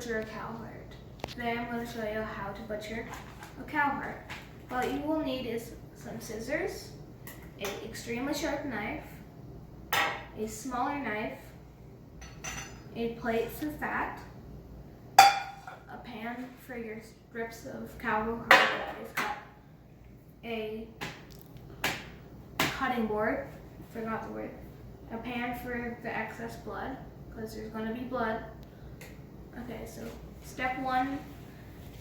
butcher a cow heart. Today I'm going to show you how to butcher a cow heart. What you will need is some scissors, an extremely sharp knife, a smaller knife, a plate for fat, a pan for your strips of cow heart that is cut, a cutting board, forgot the word, a pan for the excess blood, because there's going to be blood. Okay, so step one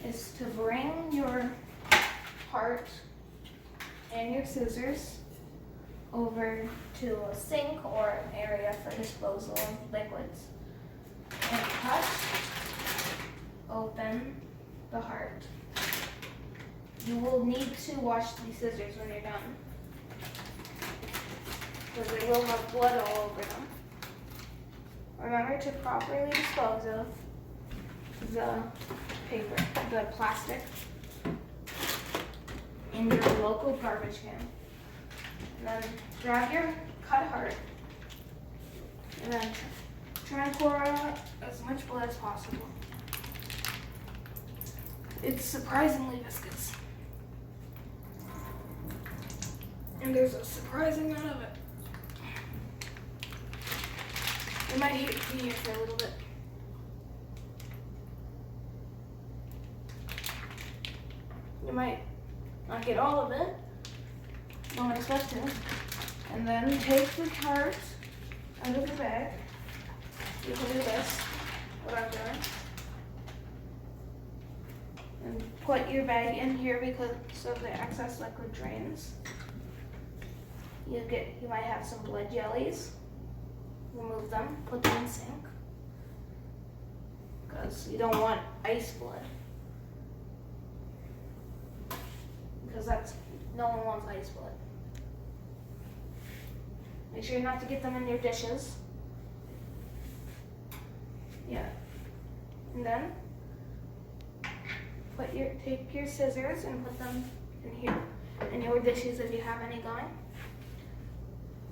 is to bring your heart and your scissors over to a sink or an area for disposal of liquids and cut open the heart. You will need to wash these scissors when you're done, because they will have blood all over them. Remember to properly dispose of the paper, the plastic, in your local garbage can. And then grab your cut heart and then try and pour out as much blood as possible. It's surprisingly viscous, and there's a surprising amount of it. You might hear it for a little bit. You might not get all of it, don't expect to. And then take the heart out of the bag. You can do this, what I'm doing. And put your bag in here because of the excess liquid drains. You might have some blood jellies. Remove them, put them in the sink, because you don't want ice blood. Because no one wants ice blood. Make sure not to get them in your dishes. Yeah. And then take your scissors and put them in here, in your dishes if you have any going.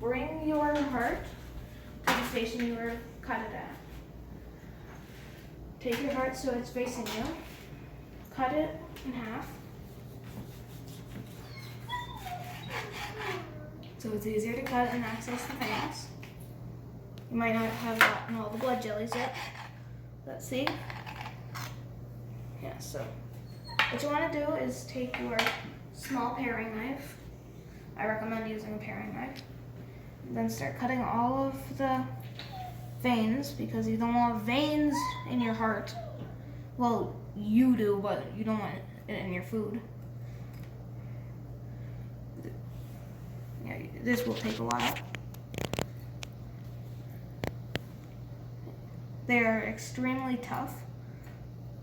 Bring your heart to the station you were cut it at. Take your heart so it's facing you. Cut it in half. So it's easier to cut and access the veins. You might not have gotten all the blood jellies yet. Let's see. Yeah, so what you want to do is take your small paring knife. I recommend using a paring knife. And then start cutting all of the veins, because you don't want veins in your heart. Well, you do, but you don't want it in your food. Yeah, this will take a while. They are extremely tough,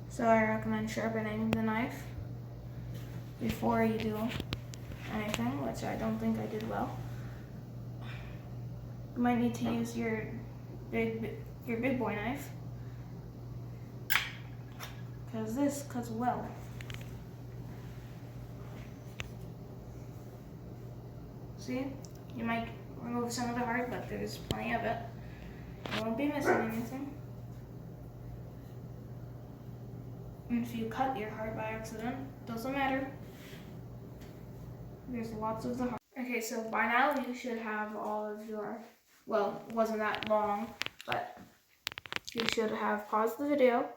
so I recommend sharpening the knife before you do anything, which I don't think I did well. You might need to use your big boy knife, because this cuts well. See? You might remove some of the heart, but there's plenty of it. You won't be missing anything. And if you cut your heart by accident, doesn't matter. There's lots of the heart. Okay, so by now you should have all of your, well, it wasn't that long, but you should have paused the video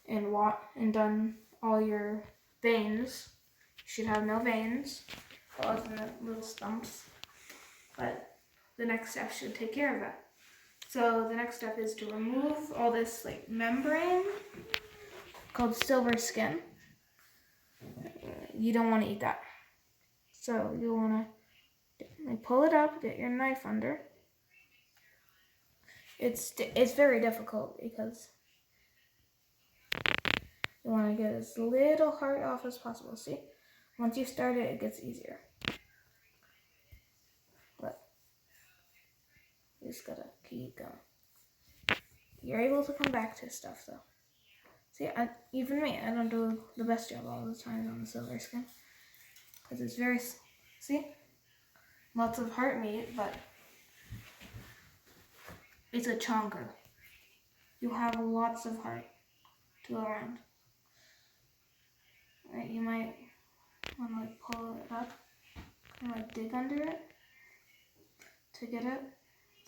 and done all your veins. You should have no veins, other than the little stumps. But the next step should take care of it. So the next step is to remove all this membrane called silver skin. You don't want to eat that. So you want to pull it up, get your knife under. It's very difficult because you want to get as little heart off as possible. See? Once you start it, it gets easier. But you just gotta keep going. You're able to come back to stuff though. See, even me, I don't do the best job all the time on the silver skin, because it's very, see, lots of heart meat, but it's a chonker. You have lots of heart go around. Right, you might want to like pull it up and like dig under it to get it,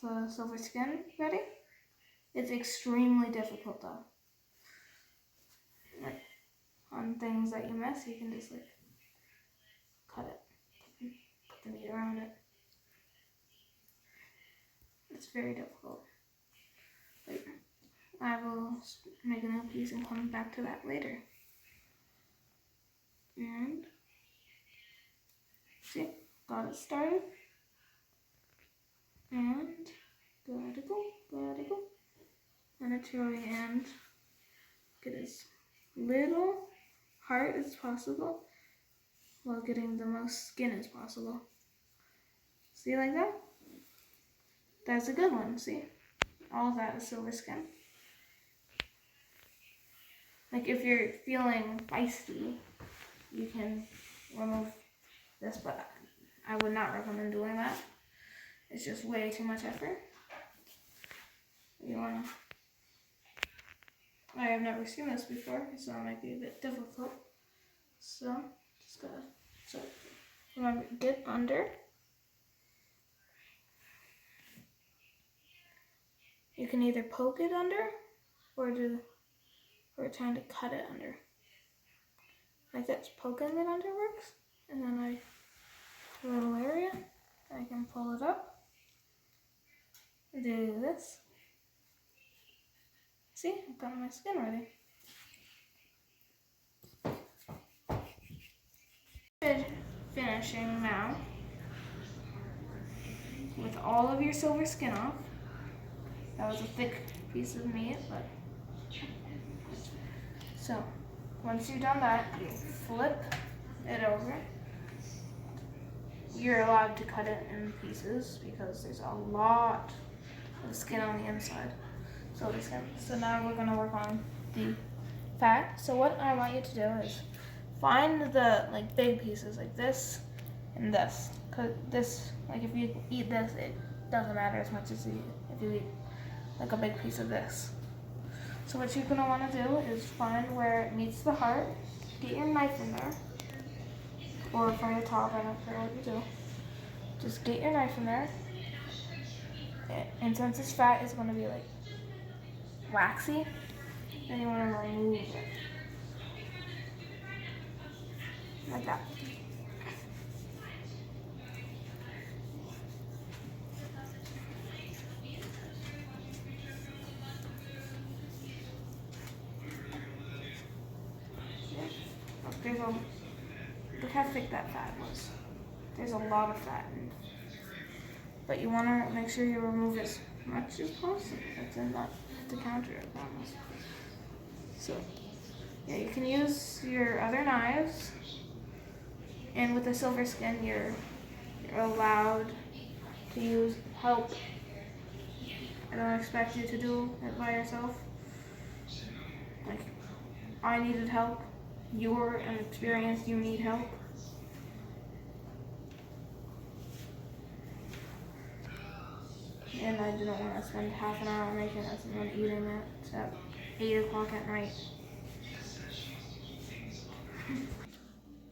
the silver skin ready. It's extremely difficult though. Like on things that you miss, you can just like cut it, put the meat around it. It's very difficult. But I will make another piece and come back to that later. And see, got it started. And gotta go. And at the very end, get as little heart as possible while getting the most skin as possible. See, like that? That's a good one, see? All of that is silver skin. Like if you're feeling feisty, you can remove this, but I would not recommend doing that. It's just way too much effort. I have never seen this before, so it might be a bit difficult. So, remember, get under. You can either poke it under, or trying to cut it under. Like this, poking it under works, and then a little area, I can pull it up. Do this. See, I've got my skin ready. Finishing now with all of your silver skin off. That was a thick piece of meat, but so once you've done that, you flip it over. You're allowed to cut it in pieces because there's a lot of skin on the inside. So now we're gonna work on the fat. So what I want you to do is find the like big pieces like this and this. Cause this, like if you eat this, it doesn't matter as much as if you eat like a big piece of this. So what you're gonna want to do is find where it meets the heart. Get your knife in there, or from your top. I don't care what you do. Just get your knife in there, and since this fat is gonna be like waxy, then you want to remove it like that. Look how thick that fat was. There's a lot of fat in it. But you want to make sure you remove as much as possible. That's not to counter it, I promise. So, yeah, you can use your other knives. And with the silver skin, you're allowed to use help. I don't expect you to do it by yourself. Like, I needed help. You're inexperienced, you need help. And I didn't want to spend half an hour making this and then eating it at 8 o'clock at night.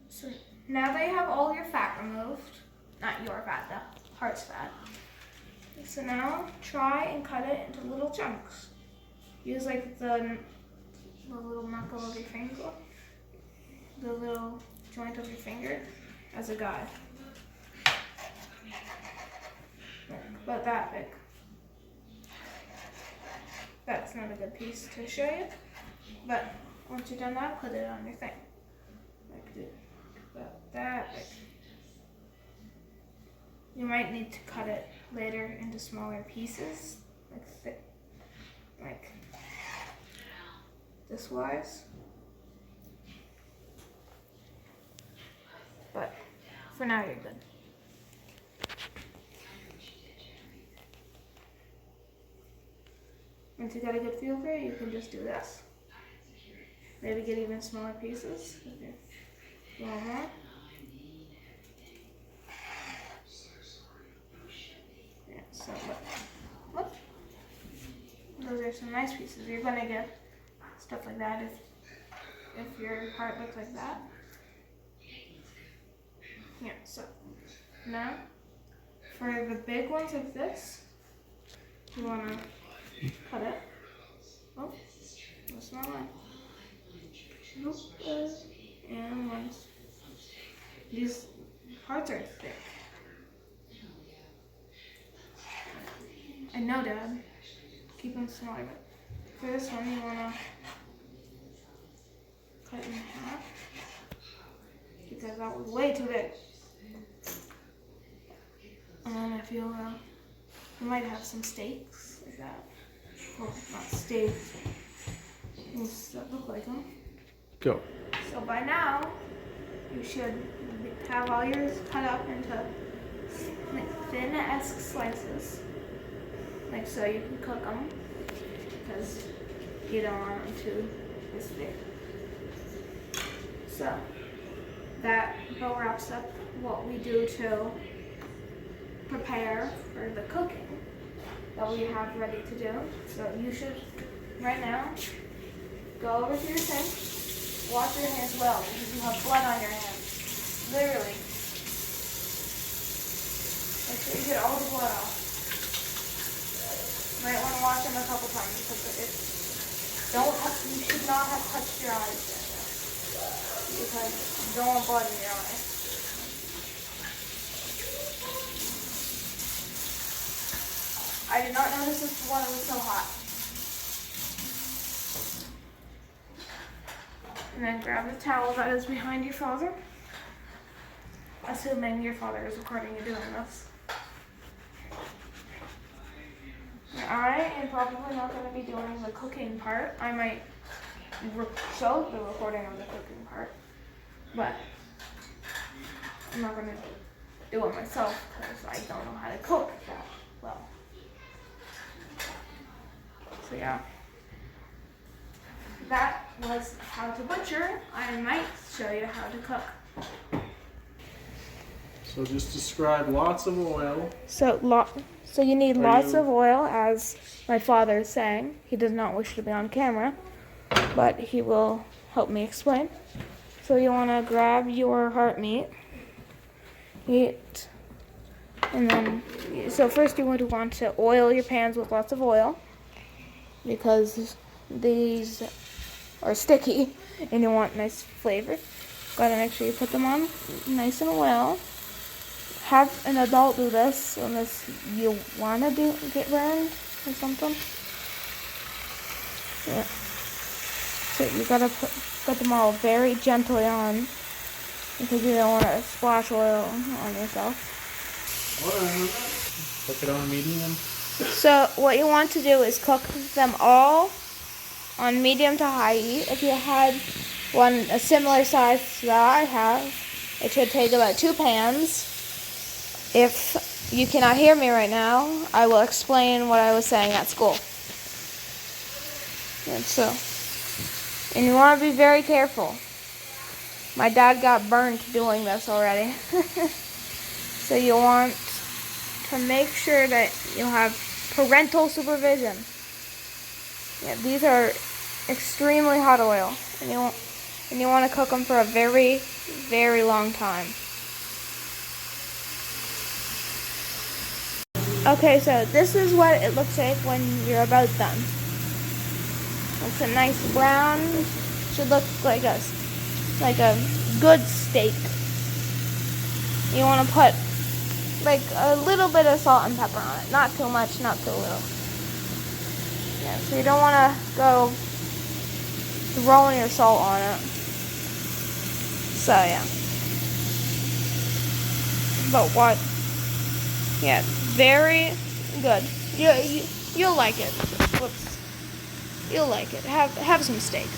So now that you have all your fat removed, not your fat, the heart's fat. So now try and cut it into little chunks. Use like the little knuckle of your finger, the little joint of your finger as a guide. About that big. That's not a good piece to show you, but once you've done that, put it on your thing. Like about that big. You might need to cut it later into smaller pieces, like this wise. But for now, you're good. Once you got a good feel for it, you can just do this. Maybe get even smaller pieces. Okay. One more. Yeah, so look. Those are some nice pieces. You're gonna get stuff like that if if your heart looks like that. Yeah, so now for the big ones like this, you want to cut it. Oh, that's not right. Nope. And once these parts are thick. I know, Dad. Keep them small. For this one, you want to cut in half because that was way too big. And then if you might have some steaks like that. Well, not steaks. Things that look like them. Go. So by now, you should have all yours cut up into like thin-esque slices. Like so you can cook them because you don't want them too this big. So that about wraps up what we do to prepare for the cooking that we have ready to do. So you should right now go over to your sink, wash your hands well because you have blood on your hands. Literally. Make sure you get all the blood off. You might want to wash them a couple times because you should not have touched your eyes yet, because you don't want blood in your eye. I did not notice this before it was so hot. And then grab the towel that is behind your father, assuming your father is recording you doing this. I am probably not going to be doing the cooking part. I might show the recording of the cooking part, but I'm not going to do it myself because I don't know how to cook that well. So yeah, that was how to butcher. I might show you how to cook. So just describe lots of oil. So you need lots of oil, as my father is saying. He does not wish to be on camera, but he will help me explain. So you want to grab your heart meat, and then, so first you would want to oil your pans with lots of oil, because these are sticky, and you want nice flavor. Gotta make sure you put them on nice and well. Have an adult do this unless you want to get burned or something. Yeah. So you gotta put them all very gently on because you don't want to splash oil on yourself. Cook it on medium. So what you want to do is cook them all on medium to high heat. If you had a similar size that I have, it should take about 2 pans. If you cannot hear me right now, I will explain what I was saying at school. And you want to be very careful. My dad got burned doing this already. So you want to make sure that you have parental supervision. Yeah, these are extremely hot oil, and you want to cook them for a very, very long time. Okay, so this is what it looks like when you're about done. It's a nice brown. Should look like a good steak. You want to put like a little bit of salt and pepper on it. Not too much, not too little. Yeah, so you don't want to go throwing your salt on it. So yeah. But what? Yeah, very good. You'll like it. Whoops. You'll like it. Have some steak.